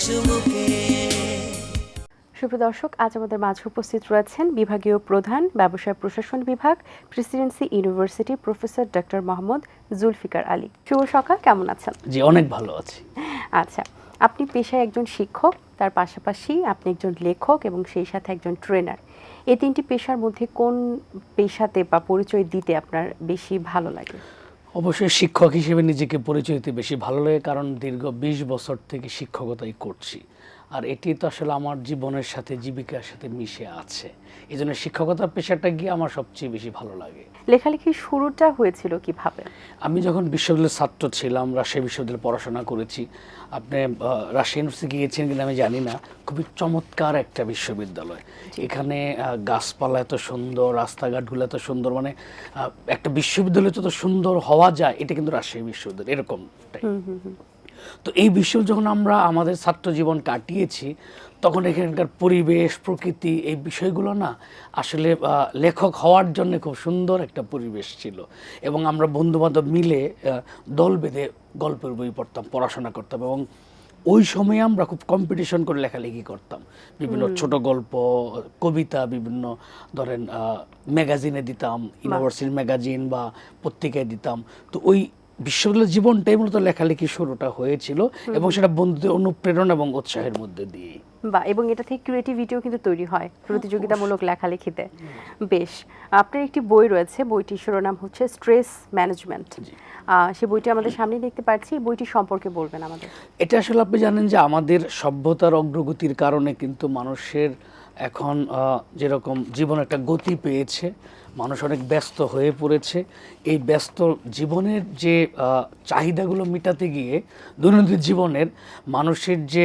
সুমুখে। সুপ্রদর্শক, আজ আমাদের মাঝে উপস্থিত রয়েছেন বিভাগীয় প্রধান ব্যবসায় প্রশাসন বিভাগ, presidency university, professor doctor Mohammad Zulfikar Ali. শুভ সকাল, কেমন আছেন? জি, অনেক ভালো আছি। আচ্ছা, আপনি পেশায় একজন শিক্ষক, তার পাশাপাশি আপনি একজন লেখক এবং সেই সাথে একজন ট্রেনার। এই তিনটি পেশার মধ্যে কোন পেশাতে বা পরিচয় দিতে আপনার বেশি ভালো লাগে? অবশ্যই শিক্ষক হিসেবে নিজেকে পরিচয় দিতে বেশি ভালো লাগে, কারণ দীর্ঘ 20 বছর থেকে শিক্ষকতাই করছি। আর এটি তো আসলে আমার জীবনের সাথে, জীবিকার সাথে মিশে আছে। এই জন্য শিক্ষকতা পেশাটা গিয়ে আমার সবচেয়ে বেশি ভালো লাগে। লেখালেখির শুরুটা হয়েছিল কিভাবে? আমি যখন বিশ্ববিদ্যালয়ের ছাত্র ছিলাম, রাজশাহী বিশ্ববিদ্যালয়ে পড়াশোনা করেছি। আপনি রাজশাহী ইউনিভার্সিটি গিয়েছেন কিনা আমি জানি না, খুবই চমৎকার একটা বিশ্ববিদ্যালয়। এখানে গাছপালা এত সুন্দর, রাস্তাঘাটগুলো এত সুন্দর, মানে একটা বিশ্ববিদ্যালয় যত সুন্দর হওয়া যায়, এটা কিন্তু রাজশাহী বিশ্ববিদ্যালয় এরকমটাই। তো এই বিশ্ববিদ্যালয় যখন আমরা আমাদের ছাত্র জীবন কাটিয়েছি, তখন এখানকার পরিবেশ, প্রকৃতি, এই বিষয়গুলো না আসলে লেখক হওয়ার জন্য খুব সুন্দর একটা পরিবেশ ছিল। এবং আমরা বন্ধুবান্ধব মিলে দল বেঁধে গল্পের বই পড়তাম, পড়াশোনা করতাম, এবং ওই সময়ে আমরা খুব কম্পিটিশন করে লেখালেখি করতাম। বিভিন্ন ছোট গল্প, কবিতা বিভিন্ন ধরেন ম্যাগাজিনে দিতাম, ইউনিভার্সিটির ম্যাগাজিন বা পত্রিকায় দিতাম। তো ওই বিশ্ববিদ্যালয়ের জীবনটাই মূলত লেখালেখি শুরুটা হয়েছিল, এবং সেটা বন্ধুদের অনুপ্রেরণা এবং উৎসাহের মধ্যে দিয়ে। বা এবং এটা থেকে ক্রিয়েটিভিটিও কিন্তু তৈরি হয় প্রতিযোগিতামূলক লেখালেখিতে। বেশ, আপনার একটি বই রয়েছে, বইটির শিরোনাম হচ্ছে স্ট্রেস ম্যানেজমেন্ট। সেই বইটি আমাদের সামনে দেখতে পাচ্ছি, বইটি সম্পর্কে বলবেন আমাদের। এটা আসলে আপনি জানেন যে আমাদের সভ্যতার অগ্রগতির কারণে কিন্তু মানুষের এখন যেরকম জীবন একটা গতি পেয়েছে, মানুষ অনেক ব্যস্ত হয়ে পড়েছে। এই ব্যস্ত জীবনের যে চাহিদাগুলো মেটাতে গিয়ে দৈনন্দিন জীবনের মানুষের যে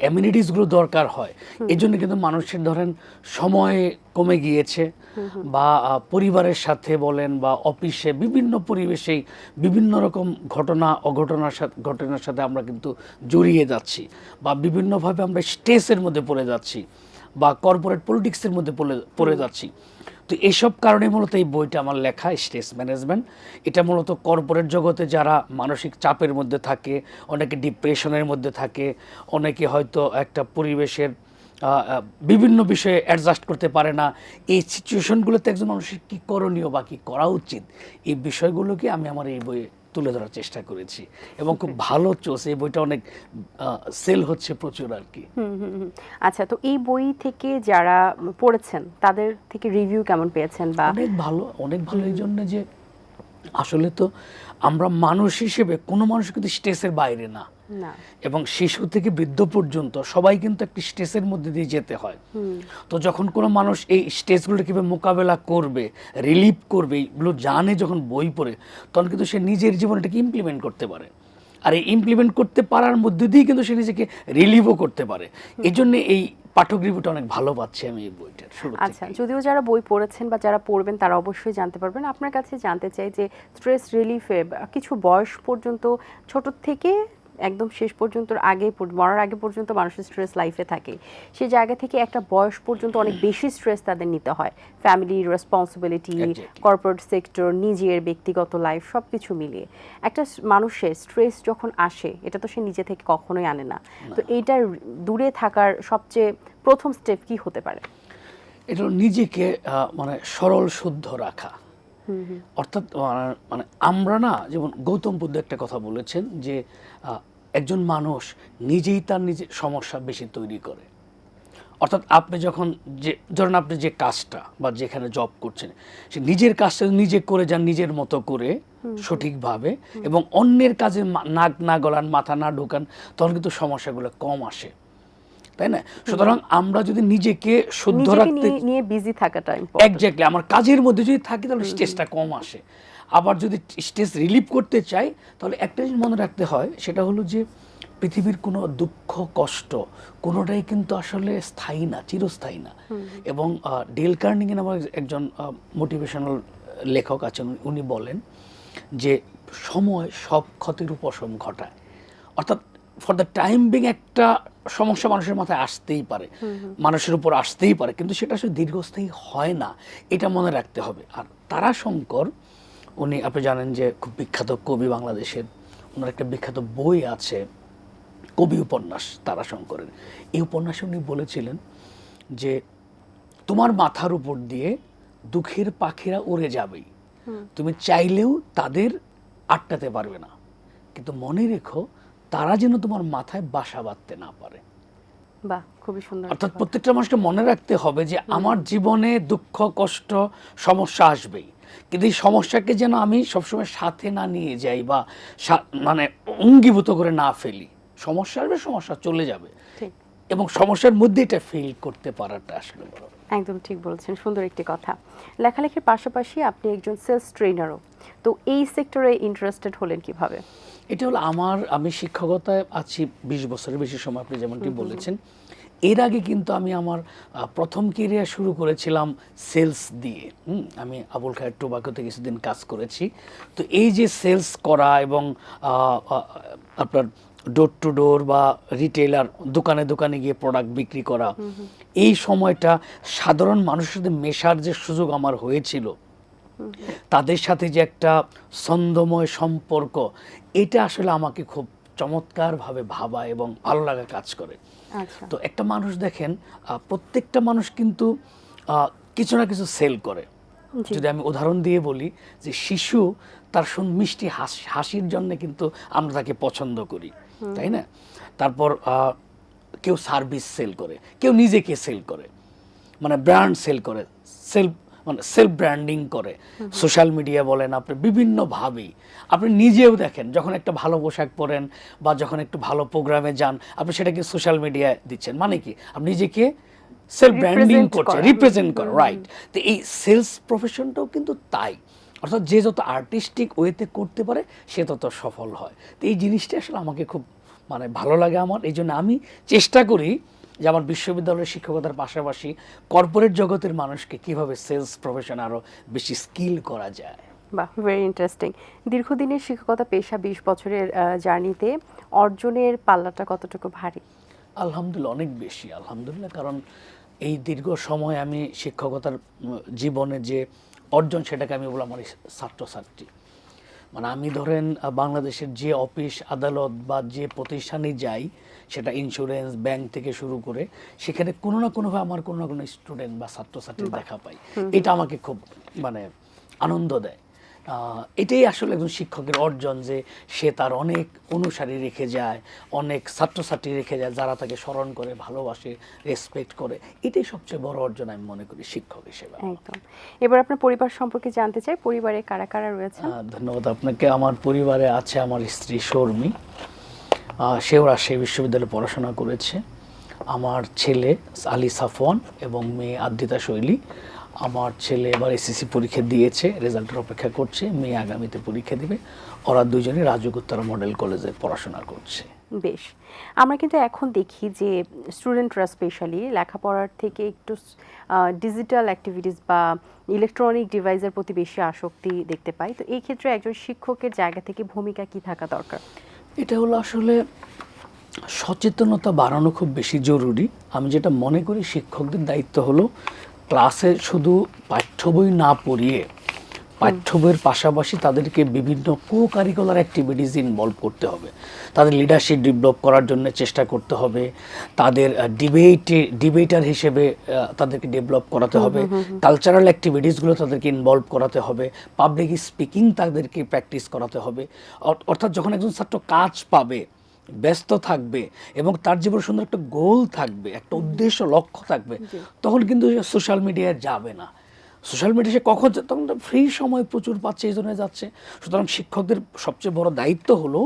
অ্যামিনিটিসগুলো দরকার হয়, এই জন্য কিন্তু মানুষের ধরেন সময় কমে গিয়েছে, বা পরিবারের সাথে বলেন বা অফিসে বিভিন্ন পরিবেশেই বিভিন্ন রকম ঘটনার সাথে আমরা কিন্তু জড়িয়ে যাচ্ছি, বা বিভিন্নভাবে আমরা স্ট্রেসের মধ্যে পড়ে যাচ্ছি, বা কর্পোরেট পলিটিক্সের মধ্যে পড়ে যাচ্ছি। তো এইসব কারণে মূলত এই বইটা আমার লেখা, স্ট্রেস ম্যানেজমেন্ট। এটা মূলত কর্পোরেট জগতে যারা মানসিক চাপের মধ্যে থাকে, অনেকে ডিপ্রেশনের মধ্যে থাকে, অনেকে হয়তো একটা পরিবেশের বিভিন্ন বিষয়ে অ্যাডজাস্ট করতে পারে না, এই সিচুয়েশনগুলোতে একজন মানুষের কী করণীয় বা কী করা উচিত, এই বিষয়গুলোকে আমি আমার এই বইয়ে তুলে ধরার চেষ্টা করেছি, এবং খুব ভালো চলছে। এই বইটা অনেক সেল হচ্ছে প্রচুর আর কি। আচ্ছা, তো এই বই থেকে যারা পড়েছেন তাদের থেকে রিভিউ কেমন পেয়েছেন? বা অনেক ভালো, অনেক ভালো। এই জন্য যে আসলে তো আমরা মানুষ হিসেবে কোনো মানুষ কিন্তু স্ট্রেসের বাইরে না, এবং শিশু থেকে বৃদ্ধ পর্যন্ত সবাই কিন্তু একটি স্ট্রেসের মধ্যে দিয়ে যেতে হয়। তো যখন কোনো মানুষ এই স্ট্রেসগুলো কীভাবে মোকাবেলা করবে, রিলিভ করবে, এগুলো জানে যখন বই পড়ে, তখন কিন্তু সে নিজের জীবনে এটাকে ইমপ্লিমেন্ট করতে পারে। আর এই ইমপ্লিমেন্ট করতে পারার মধ্যে দিয়ে কিন্তু সে নিজেকে রিলিভও করতে পারে। এই জন্য এই পাঠক রিভিউটা অনেক ভালো পাচ্ছি আমি এই বইটার শুরু থেকে। আচ্ছা, যদিও যারা বই পড়েছেন বা যারা পড়বেন তারা অবশ্যই জানতে পারবেন। আপনার কাছে জানতে চাই যে স্ট্রেস রিলিফে কিছু বয়স পর্যন্ত, ছোট থেকে একদম শেষ পর্যন্ত, মরার আগে পর্যন্ত মানুষের স্ট্রেস লাইফে থাকে, সেই জায়গা থেকে একটা বয়স পর্যন্ত অনেক বেশি স্ট্রেস তাদের নিতে হয়, ফ্যামিলি রেসপন্সিবিলিটি, কর্পোরেট সেক্টর, নিজের ব্যক্তিগত লাইফ সব কিছু মিলিয়ে একটা মানুষের স্ট্রেস যখন আসে, এটা তো সে নিজে থেকে কখনোই আনে না। তো এইটার দূরে থাকার সবচেয়ে প্রথম স্টেপ কি হতে পারে? এটা নিজেকে মানে সরল শুদ্ধ রাখা। অর্থাৎ মানে আমরা না, যেমন গৌতম বুদ্ধ একটা কথা বলেছেন যে একজন মানুষ নিজেই তার নিজের সমস্যা বেশি তৈরি করে। অর্থাৎ আপনি যখন ধরেন আপনি যে কাজটা বা যেখানে জব করছেন, সে নিজের কাজটা নিজে করে যান নিজের মতো করে সঠিকভাবে, এবং অন্যের কাজে নাক না গলান, মাথা না ঢোকান, তখন কিন্তু সমস্যাগুলো কম আসে, তাই না? সুতরাং আমরা যদি নিজেকে শুদ্ধ রাখতে নিয়ে বিজি থাকাটা ইম্পর্টেন্ট। এক্স্যাক্টলি, আমার কাজের মধ্যে যদি থাকি তাহলে স্ট্রেসটা কম আসে। আবার যদি স্ট্রেস রিলিভ করতে চাই, তাহলে একটা জিনিস মনে রাখতে হয়, সেটা হলো যে পৃথিবীর কোনো দুঃখ কষ্ট কোনোটাই কিন্তু আসলে স্থায়ী না, চিরস্থায়ী না। এবং ডেল কার্নেগি নামক একজন মোটিভেশনাল লেখক আছেন, উনি বলেন যে সময় সব ক্ষতির উপশম ঘটায়। অর্থাৎ ফর দ্য টাইম বিং একটা সমস্যা মানুষের মাথায় আসতেই পারে, মানুষের উপর আসতেই পারে, কিন্তু সেটা আসলে দীর্ঘস্থায়ী হয় না, এটা মনে রাখতে হবে। আর তারাশঙ্কর, উনি আপনি জানেন যে খুব বিখ্যাত কবি বাংলাদেশের, ওনার একটা বিখ্যাত বই আছে কবি উপন্যাস তারাশঙ্করের। এই উপন্যাসে উনি বলেছিলেন যে তোমার মাথার উপর দিয়ে দুঃখের পাখিরা উড়ে যাবেই, তুমি চাইলেও তাদের আটকাতে পারবে না, কিন্তু মনে রেখো তারা যেন তোমার মাথায় বাসা বাঁধতে না পারে। বাহ, খুবই সুন্দর। অর্থাৎ প্রত্যেকটা মানুষকে মনে রাখতে হবে যে আমার জীবনে দুঃখ কষ্ট সমস্যা আসবেই, কিন্তু এই সমস্যাকে যেন আমি সবসময় সাথে না নিয়ে যাই বা মানে অঙ্গীভূত করে না ফেলি। সমস্যা আসবে, সমস্যা চলে যাবে, ঠিক। এবং সমস্যার মধ্যে এটা ফিল করতে পারাটা আসলে বড়। একদম ঠিক বলেছেন, সুন্দর একটি কথা। লেখালেখির পাশাপাশি আপনি একজন সেলস ট্রেনারও, তো এই সেক্টরে ইন্টারেস্টেড হলেন কিভাবে? এটা হলো আমি শিক্ষকতায় আছি 20 বছরের বেশি সময়, আপনি যেমনটি বলেছেন। এর আগে কিন্তু আমি আমার প্রথম ক্যারিয়ার শুরু করেছিলাম সেলস দিয়ে। আমি আবুল খায়ের টোবাকোতে কিছুদিন কাজ করেছি। তো এই যে সেলস করা এবং আপনার ডোর টু ডোর বা রিটেলার, দোকানে দোকানে গিয়ে প্রোডাক্ট বিক্রি করা, এই সময়টা সাধারণ মানুষের সাথে মেশার যে সুযোগ আমার হয়েছিল, তাদের সাথে যে একটা ছন্দময় সম্পর্ক, এটা আসলে আমাকে খুব চমৎকারভাবে ভাবা এবং ভালো লাগা কাজ করে। আচ্ছা। তো একটা মানুষ দেখেন, প্রত্যেকটা মানুষ কিন্তু কিছু না কিছু সেল করে। যদি আমি উদাহরণ দিয়ে বলি যে শিশু তার মিষ্টি হাসির জন্য কিন্তু আমরা তাকে পছন্দ করি, তাই না? তারপর কেউ সার্ভিস সেল করে, কেউ নিজেকে সেল করে, মানে ব্র্যান্ড সেল করে, মানে সেলফ ব্র্যান্ডিং করে। সোশ্যাল মিডিয়া বলেন, আপনি বিভিন্নভাবেই আপনি নিজেও দেখেন, যখন একটা ভালো পোশাক পরেন বা যখন একটু ভালো প্রোগ্রামে যান, আপনি সেটাকে সোশ্যাল মিডিয়ায় দিচ্ছেন, মানে কি আপনি নিজেকে সেলফ ব্র্যান্ডিং করছে, রিপ্রেজেন্ট করে, রাইট? তো এই সেলস প্রফেশনটাও কিন্তু তাই। অর্থাৎ যে যত আর্টিস্টিক ওয়েতে করতে পারে সে তত সফল হয়। তো এই জিনিসটা আসলে আমাকে খুব মানে ভালো লাগে আমার। এই জন্য আমি চেষ্টা করি যে আমার বিশ্ববিদ্যালয়ের শিক্ষকতার পাশাপাশি কর্পোরেট জগতের মানুষকে কিভাবে সেলস প্রফেশন আরও বেশি স্কিল করা যায়। বাহ, ভেরি ইন্টারেস্টিং। দীর্ঘদিনের শিক্ষকতা পেশা, 20 বছরের জার্নিতে অর্জনের পাল্লাটা কতটুকু ভারী? আলহামদুলিল্লাহ, অনেক বেশি, আলহামদুলিল্লাহ। কারণ এই দীর্ঘ সময় আমি শিক্ষকতার জীবনে যে অর্জন, সেটাকে আমি বললাম আমার ছাত্রছাত্রী। মানে আমি ধরেন বাংলাদেশের যে অফিস আদালত বা যে প্রতিষ্ঠানে যাই, সেটা ইন্স্যুরেন্স, ব্যাংক থেকে শুরু করে, সেখানে কোনো না কোনোভাবে আমার কোনো না কোনো স্টুডেন্ট বা ছাত্রছাত্রীর দেখা পাই। এটা আমাকে খুব মানে আনন্দ দেয়। এটাই আসলে একজন শিক্ষকের অর্জন, যে সে তার অনেক অনুসারী রেখে যায়, অনেক ছাত্রছাত্রী রেখে যায় যারা তাকে স্মরণ করে, ভালোবাসে, রেসপেক্ট করে। এটাই সবচেয়ে বড় অর্জন আমি মনে করি শিক্ষক হিসেবে। একদম। এবার আপনার পরিবার সম্পর্কে জানতে চাই, পরিবারে কারা কারা রয়েছে? ধন্যবাদ আপনাকে। আমার পরিবারে আছে আমার স্ত্রী শর্মী, সেও রাজশাহী বিশ্ববিদ্যালয়ে পড়াশোনা করেছে। আমার ছেলে আলী সাফওয়ান এবং মেয়ে আদ্রিতা শৈলী। আমার ছেলে এবার এসএসসি পরীক্ষা দিয়েছে, রেজাল্টের অপেক্ষা করছে। মেয়ে আগামীতে পরীক্ষা দিবে। ওরা দুজনেই রাজুক উত্তরা মডেল কলেজে পড়াশোনা করছে। বেশ। আমরা কিন্তু এখন দেখি যে স্টুডেন্টরা স্পেশালি লেখাপড়ার থেকে একটু ডিজিটাল অ্যাক্টিভিটিস বা ইলেকট্রনিক ডিভাইসের প্রতি বেশি আসক্তি দেখতে পাই। তো এই ক্ষেত্রে একজন শিক্ষকের জায়গা থেকে ভূমিকা কি থাকা দরকার? এটা হলো আসলে সচেতনতা বাড়ানো খুব বেশি জরুরি। আমি যেটা মনে করি, শিক্ষকদের দায়িত্ব হলো ক্লাসে শুধু পাঠ্য বই না পড়িয়ে পাঠ্য বইয়ের পাশাপাশি তাদেরকে বিভিন্ন কো কারিকুলার অ্যাক্টিভিটিস ইনভলভ করতে হবে। তাদের লিডারশিপ ডেভেলপ করার জন্য চেষ্টা করতে হবে, তাদের ডিবেটার হিসেবে তাদেরকে ডেভেলপ করাতে হবে, কালচারাল অ্যাক্টিভিটিসগুলো তাদেরকে ইনভলভ করাতে হবে, পাবলিক স্পিকিং তাদেরকে প্র্যাকটিস করাতে হবে। অর্থাৎ যখন একজন ছাত্র কাজ পাবে, ব্যস্ত থাকবে এবং তার জীবনে সুন্দর একটা গোল থাকবে, একটা উদ্দেশ্য লক্ষ্য থাকবে, তখন কিন্তু সোশ্যাল মিডিয়ায় যাবে না। সোশ্যাল মিডিয়া সে কখন, তখন তো ফ্রি সময় প্রচুর পাচ্ছে, এই জন্য যাচ্ছে। সুতরাং শিক্ষকদের সবচেয়ে বড় দায়িত্ব হলো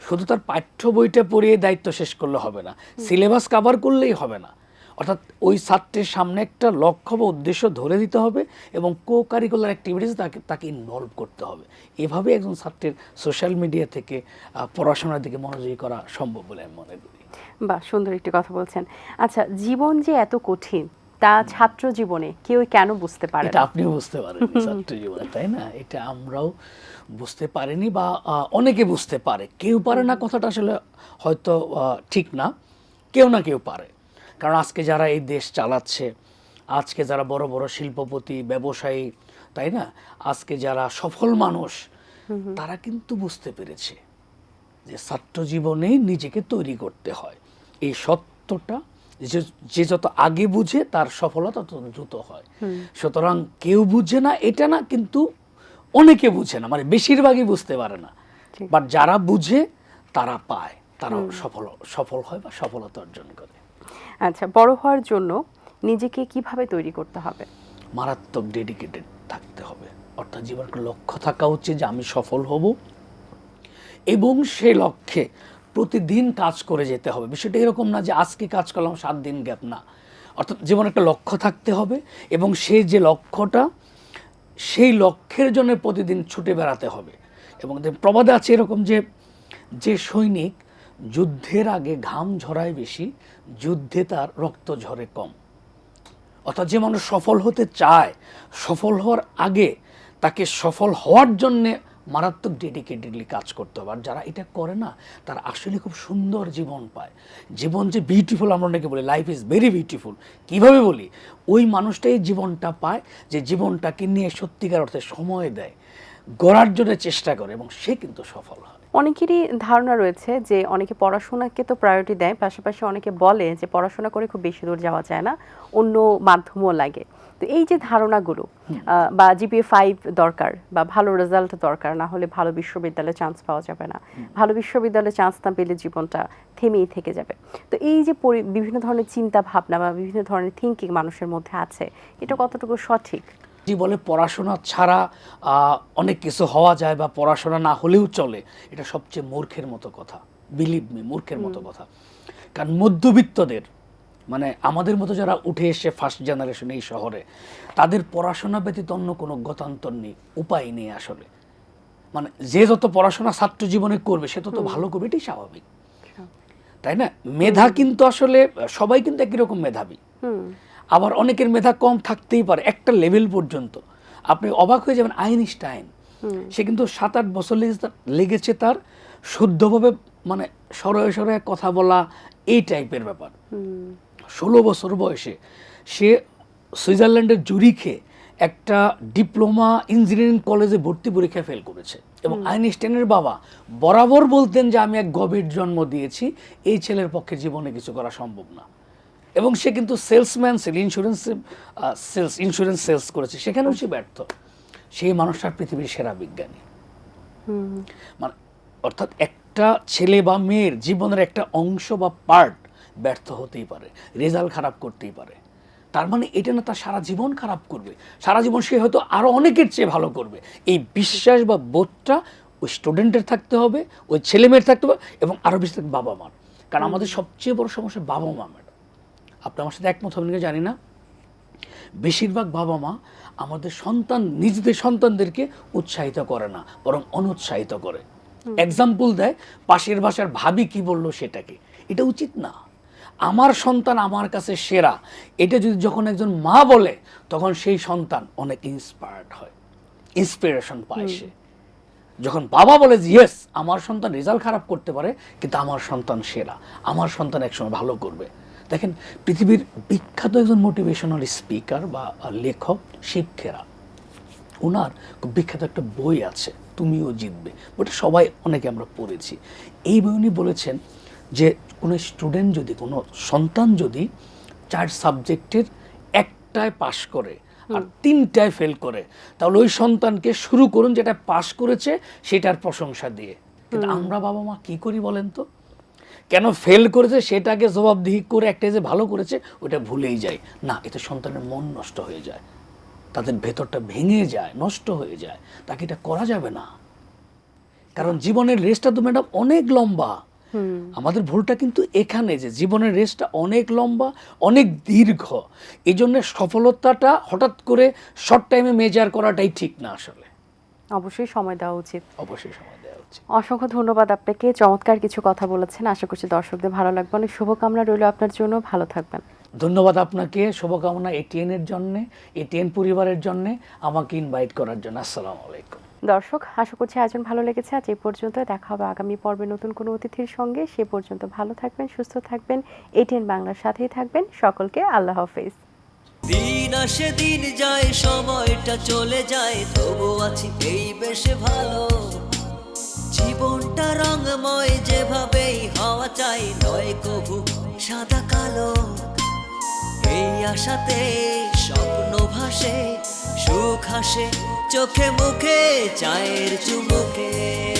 শুধু তার পাঠ্য বইটা পড়িয়ে দায়িত্ব শেষ করলে হবে না, সিলেবাস কভার করলেই হবে না। অর্থাৎ ওই ছাত্রের সামনে একটা লক্ষ্য বা উদ্দেশ্য ধরে দিতে হবে এবং কো কারিকুলার অ্যাক্টিভিটিস তাকে ইনভলভ করতে হবে। এভাবে একজন ছাত্রের সোশ্যাল মিডিয়া থেকে পড়াশোনার দিকে মনোযোগী করা সম্ভব বলে আমি মনে করি। বাহ, সুন্দর একটি কথা বলছেন। আচ্ছা, জীবন যে এত কঠিন, তা ছাত্র জীবনে কেউ কেন বুঝতে পারে এটা না? আপনিও বুঝতে পারেন ছাত্র জীবনে, তাই না? এটা আমরাও বুঝতে পারিনি বা অনেকে বুঝতে পারে, কেউ পারে না কথাটা আসলে হয়তো ঠিক না, কেউ না কেউ পারে। কারণ আজকে যারা এই দেশ চালাচ্ছে, আজকে যারা বড় বড় শিল্পপতি, ব্যবসায়ী, তাই না, আজকে যারা সফল মানুষ, তারা কিন্তু বুঝতে পেরেছে যে ছাত্র জীবনেই নিজেকে তৈরি করতে হয়। এই সত্যটা যে যত আগে বুঝে তার সফলতা তত দ্রুত হয়। সুতরাং কেউ বুঝে না এটা না, কিন্তু অনেকে বুঝে না, মানে বেশিরভাগই বুঝতে পারে না। বাট যারা বুঝে তারা পায়, তারা সফল হয় বা সফলতা অর্জন করে। আচ্ছা, বড় হওয়ার জন্য নিজেকে কিভাবে তৈরি করতে হবে? মারাত্মক ডেডিকেটেড থাকতে হবে, অর্থাৎ জীবনের একটা লক্ষ্য থাকা উচিত যে আমি সফল হব, এবং সে লক্ষ্যে প্রতিদিন কাজ করে যেতে হবে। বিষয়টা এরকম না যে আজকে কাজ করলাম 7 দিন গ্যাপ, না। অর্থাৎ জীবনে একটা লক্ষ্য থাকতে হবে, এবং সেই যে লক্ষ্যটা, সেই লক্ষ্যের জন্য প্রতিদিন ছুটে বেড়াতে হবে। এবং প্রবাদে আছে এরকম যে সৈনিক যুদ্ধের আগে ঘাম ঝরায় বেশি, যুদ্ধে তার রক্ত ঝরে কম। অর্থাৎ যে মানুষ সফল হতে চায়, সফল হওয়ার আগে তাকে সফল হওয়ার জন্যে মারাত্মক ডেডিকেটেডলি কাজ করতে হবে। আর যারা এটা করে না, তারা আসলে খুব সুন্দর জীবন পায়। জীবন যে বিউটিফুল, আমরা অনেকে বলি লাইফ ইজ ভেরি বিউটিফুল। কীভাবে বলি? ওই মানুষটাই জীবনটা পায় যে জীবনটাকে নিয়ে সত্যিকার অর্থে সময় দেয়, গড়ার জন্য চেষ্টা করে, এবং সে কিন্তু সফল হয়। অনেকেরই ধারণা রয়েছে যে অনেকে পড়াশোনাকে তো প্রায়োরিটি দেয়, পাশাপাশি অনেকে বলে যে পড়াশোনা করে খুব বেশি দূর যাওয়া যায় না, অন্য মাধ্যমও লাগে। তো এই যে ধারণাগুলো, বা জিপিএ 5 দরকার, বা ভালো রেজাল্ট দরকার, না হলে ভালো বিশ্ববিদ্যালয়ে চান্স পাওয়া যাবে না, ভালো বিশ্ববিদ্যালয়ে চান্স না পেলে জীবনটা থেমেই থেকে যাবে। তো এই যে বিভিন্ন ধরনের চিন্তা ভাবনা বা বিভিন্ন ধরনের থিঙ্কিং মানুষের মধ্যে আছে, এটা কতটুকু সঠিক? যে বলে পড়াশোনা ছাড়া অনেক কিছু হওয়া যায় বা পড়াশোনা না হলেও চলে, এটা সবচেয়ে মূর্খের মতো কথা। বিলিভ মি, মূর্খের মতো কথা। কারণ মধ্যবিত্তদের, মানে আমাদের মতো যারা উঠে এসে ফার্স্ট জেনারেশন এই শহরে, তাদের পড়াশোনা ব্যতীত অন্য কোনো গতান্তর নেই, উপায় নেই আসলে। মানে যে যত পড়াশোনা ছাত্র জীবনে করবে সে তত ভালো করবে, এটাই স্বাভাবিক, তাই না? মেধা কিন্তু আসলে সবাই কিন্তু একই রকম মেধাবী। আবার অনেকের মেধা কম থাকতেই পারে একটা লেভেল পর্যন্ত। আপনি অবাক হয়ে যাবেন, আইনস্টাইন, সে কিন্তু 7-8 বছর লেগেছে তার শুদ্ধভাবে, মানে সরয়ে সরয়ে কথা বলা, এই টাইপের ব্যাপার। 16 বছর বয়সে সে সুইজারল্যান্ডের জুরিখে একটা ডিপ্লোমা ইঞ্জিনিয়ারিং কলেজে ভর্তি পরীক্ষায় ফেল করেছে। এবং আইনস্টাইনের বাবা বরাবর বলতেন যে আমি এক গভীর জন্ম দিয়েছি, এই ছেলের পক্ষে জীবনে কিছু করা সম্ভব না। এবং সে কিন্তু সেলসম্যান ছিল, ইন্স্যুরেন্স সেলস করেছে, সেখানেও সে ব্যর্থ। সেই মানুষটার পৃথিবীর সেরা বিজ্ঞানী। মানে অর্থাৎ একটা ছেলে বা মেয়ের জীবনের একটা অংশ বা পার্ট ব্যর্থ হতেই পারে, রেজাল্ট খারাপ করতেই পারে। তার মানে এটা না তার সারা জীবন খারাপ করবে, সারা জীবন সে হয়তো আরো অনেকের চেয়ে ভালো করবে। এই বিশ্বাস বা বোধটা ওই স্টুডেন্টের থাকতে হবে, ওই ছেলে মেয়ের থাকতে হবে, এবং আরো বেশি থাকবে বাবা মার। কারণ আমাদের সবচেয়ে বড় সমস্যা বাবা মা। ম্যাডাম, আপনি আমার সাথে একমত হবেন জানি না, বেশিরভাগ বাবা মা আমাদের নিজেদের সন্তানদেরকে উৎসাহিত করে না, বরং অনুৎসাহিত করে। এক্সাম্পল দেয়, পাশের বাসার ভাবি কি বললো সেটাকে। এটা উচিত না। আমার সন্তান আমার কাছে সেরা, এটা যদি যখন একজন মা বলে, তখন সেই সন্তান অনেক ইন্সপায়ার্ড হয়, ইন্সপিরেশন পায় সে। যখন বাবা বলে যে ইয়েস, আমার সন্তান রেজাল্ট খারাপ করতে পারে, কিন্তু আমার সন্তান সেরা, আমার সন্তান একসময় ভালো করবে। দেখেন, পৃথিবীর বিখ্যাত একজন মোটিভেশনাল স্পিকার বা লেখক শিব খেরা, ওনার খুব বিখ্যাত একটা বই আছে, তুমিও জিতবে। ওটা সবাই অনেকে আমরা পড়েছি। এই বই উনি বলেছেন যে কোনো স্টুডেন্ট যদি, কোনো সন্তান যদি 4 সাবজেক্টের একটায় পাশ করে আর 3টায় ফেল করে, তাহলে ওই সন্তানকে শুরু করুন যেটা পাশ করেছে সেটার প্রশংসা দিয়ে। কিন্তু আমরা বাবা মা কি করি বলেন তো? কেন ফেল করেছে সেটাকে জবাবদিহি করে, একটা যে ভালো করেছে ওটা ভুলেই যায় না। এতে সন্তানের মন নষ্ট হয়ে যায়, তাদের ভেতরটা ভেঙে যায়, নষ্ট হয়ে যায়। তাকে এটা করা যাবে না, কারণ জীবনের রেসটা তো ম্যাডাম অনেক লম্বা। আমাদের ভুলটা কিন্তু এখানে যে জীবনের রেসটা অনেক লম্বা, অনেক দীর্ঘ। এই জন্য সফলতাটা হঠাৎ করে শর্ট টাইমে মেজার করাটাই ঠিক না। আসলে অবশ্যই সময় দেওয়া উচিত। অবশ্যই সময় দেওয়া উচিত। অসংখ্য ধন্যবাদ আপনাকে, চমৎকার কিছু কথা বলেছেন। আশা করছি দর্শকদের ভালো লাগবে। অনেক শুভকামনা রইল আপনার জন্য, ভালো থাকবেন। ধন্যবাদ আপনাকে, শুভকামনা এটিএন এর জন্য, এটিএন পরিবারের জন্য আমাকে ইনভাইট করার জন্য। আসসালামু আলাইকুম। দর্শক, আশা করছি আয়োজন ভালো লেগেছে। আজ এই পর্যন্ত, দেখা হবে আগামী পর্বে নতুন কোনো অতিথির সঙ্গে। সে পর্যন্ত ভালো থাকবেন, সুস্থ থাকবেন, এটিএন বাংলার সাথেই থাকবেন। সকলকে আল্লাহ হাফেজ। দিন আসে দিন যায়, সময়টা চলে যায়, তবু আছি এই বেশ ভালো। জীবনটা রঙময় যেভাবেই হওয়া চাই, নয় কভু সাদা কালো। এই আশাতে স্বপ্ন ভাসে, সুখ হাসে চোখে মুখে চায়ের চুমুকে।